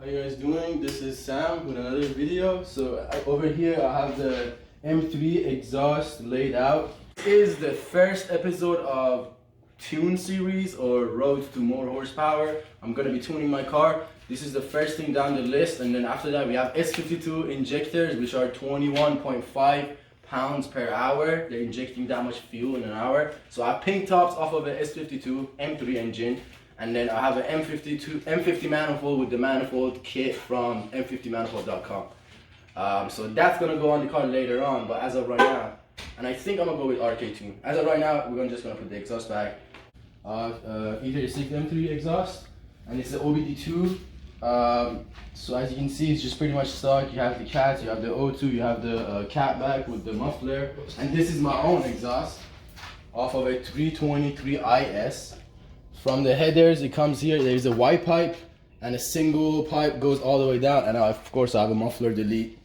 you guys doing? This is Sam with another video. So over here I have the M3 exhaust laid out. This is the first episode of tune series or road to more horsepower. I'm gonna be tuning my car. This is the first thing down the list, and then after that we have S52 injectors, which are 21.5 pounds per hour. They're injecting that much fuel in an hour. So I have pink tops off of an S52 M3 engine, and then I have an M50 manifold with the manifold kit from m50manifold.com. So that's gonna go on the car later on, but as of right now, and I think I'm gonna go with RK tune. As of right now, we're just gonna put the exhaust back. E36 M3 exhaust, and it's the OBD2. So as you can see, it's just pretty much stock. You have the cats, you have the O2, you have the catback with the muffler, and this is my own exhaust off of a 323is. From the headers, it comes here. There's a white pipe and a single pipe goes all the way down, and of course I have a muffler delete.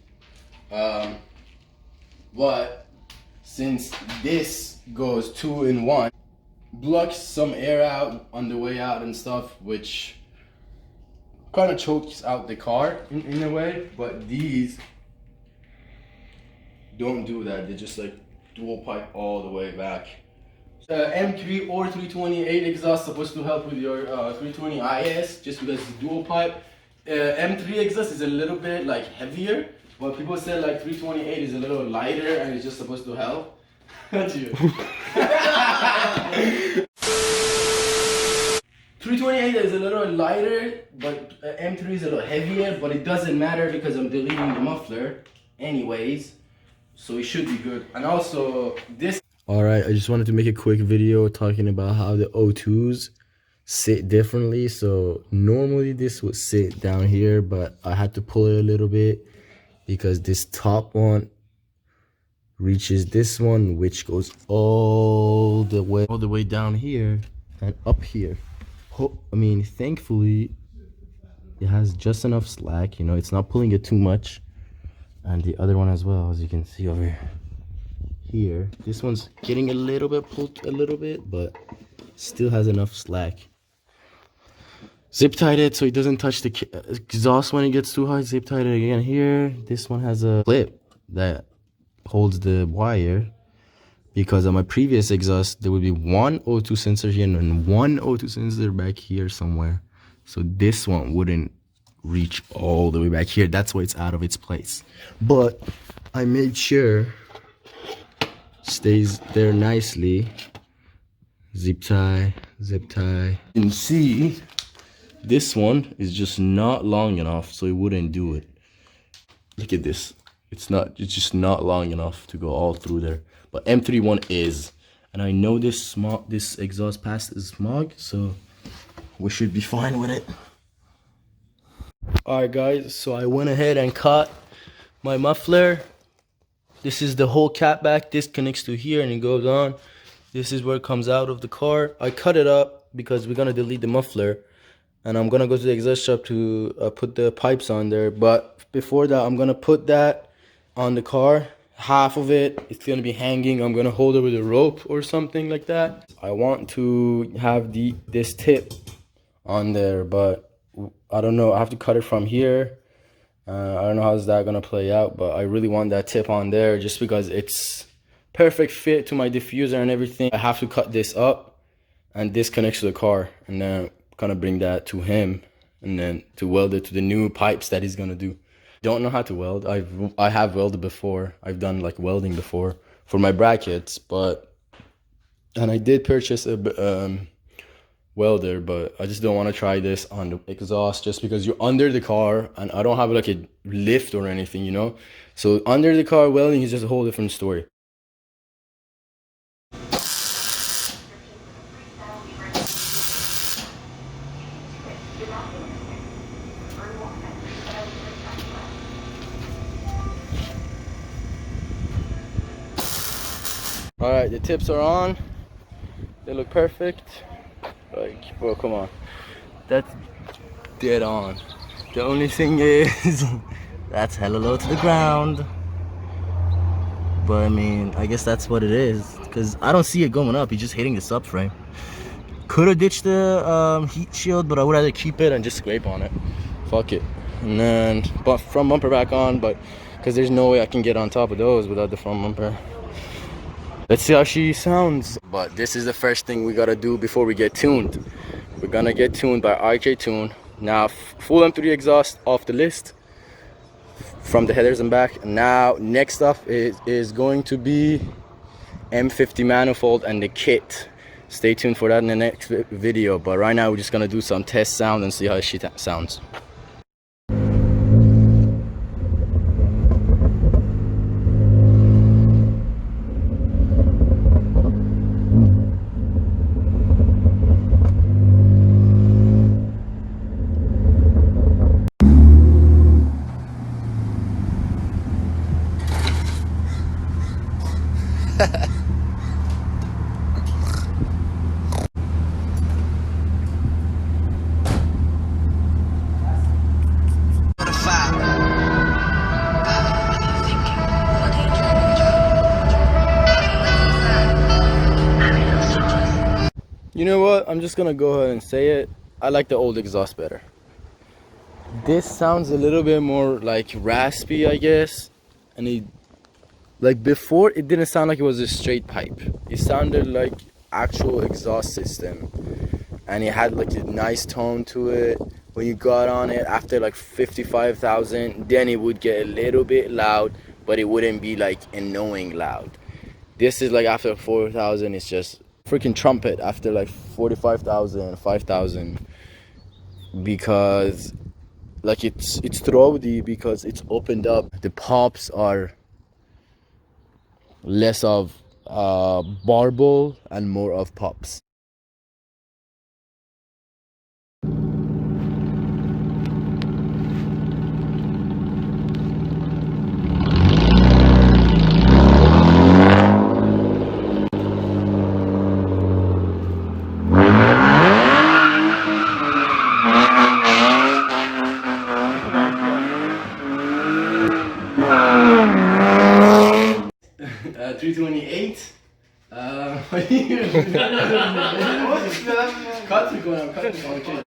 But since this goes 2-in-1, blocks some air out on the way out and stuff, which kind of chokes out the car in a way, but these don't do that. They just like dual pipe all the way back. M3 or 328 exhaust supposed to help with your 320is, just because it's dual pipe. M3 exhaust is a little bit like heavier, but people say like 328 is a little lighter and it's just supposed to help. That's you. 328 is a little lighter, but M3 is a little heavier, but it doesn't matter because I'm deleting the muffler anyways, so it should be good. And also this. Alright, I just wanted to make a quick video talking about how the O2s sit differently. So normally this would sit down here, but I had to pull it a little bit because this top one reaches this one, which goes all the way down here and up here. I mean, thankfully it has just enough slack, you know, it's not pulling it too much. And the other one as well, as you can see over here, this one's getting a little bit pulled a little bit, but still has enough slack. Zip tied it so it doesn't touch the exhaust when it gets too high. Zip tied it again here. This one has a clip that holds the wire, because on my previous exhaust there would be one O2 sensor here and one O2 sensor back here somewhere, so this one wouldn't reach all the way back here. That's why it's out of its place, but I made sure stays there nicely. Zip tie. You can see this one is just not long enough, so it wouldn't do it. Look at this. It's just not long enough to go all through there. But M3 one is, and I know this exhaust passes smog, so we should be fine with it. Alright guys, so I went ahead and cut my muffler. This is the whole catback. This connects to here and it goes on. This is where it comes out of the car. I cut it up because we're gonna delete the muffler, and I'm gonna go to the exhaust shop to put the pipes on there. But before that, I'm gonna put that on the car. Half of it, it's gonna be hanging. I'm gonna hold it with a rope or something like that. I want to have this tip on there, but I don't know. I have to cut it from here. I don't know how's that gonna play out, but I really want that tip on there just because it's perfect fit to my diffuser and everything. I have to cut this up, and this connects to the car, and then kind of bring that to him, and then to weld it to the new pipes that he's gonna do. Don't know how to weld. I have welded before. I've done like welding before for my brackets, and I did purchase a welder, but I just don't want to try this on the exhaust just because you're under the car and I don't have like a lift or anything, you know. So under the car welding is just a whole different story. Alright, the tips are on. They look perfect. Like, bro, come on. That's dead on. The only thing is, that's hella low to the ground. But I mean, I guess that's what it is, because I don't see it going up. He's just hitting the subframe. Could have ditched the heat shield, but I would rather keep it and just scrape on it. Fuck it. and then front bumper back on, but because there's no way I can get on top of those without the front bumper. Let's see how she sounds. But this is the first thing we gotta do before we get tuned. We're gonna get tuned by RK Tune. Now full M3 exhaust off the list from the headers and back. And now next up is going to be M50 manifold and the kit. Stay tuned for that in the next video. But right now we're just gonna do some test sound and see how she sounds. You know what? I'm just gonna go ahead and say it. I like the old exhaust better. This sounds a little bit more like raspy, I guess. And like before, it didn't sound like it was a straight pipe. It sounded like actual exhaust system. And it had like a nice tone to it. When you got on it after like 55,000, then it would get a little bit loud, but it wouldn't be like annoying loud. This is like after 4,000, it's just freaking trumpet after like 45,000, 5,000, because like it's throaty because it's opened up. The pops are less of barble and more of pops. Uh, 328. Cut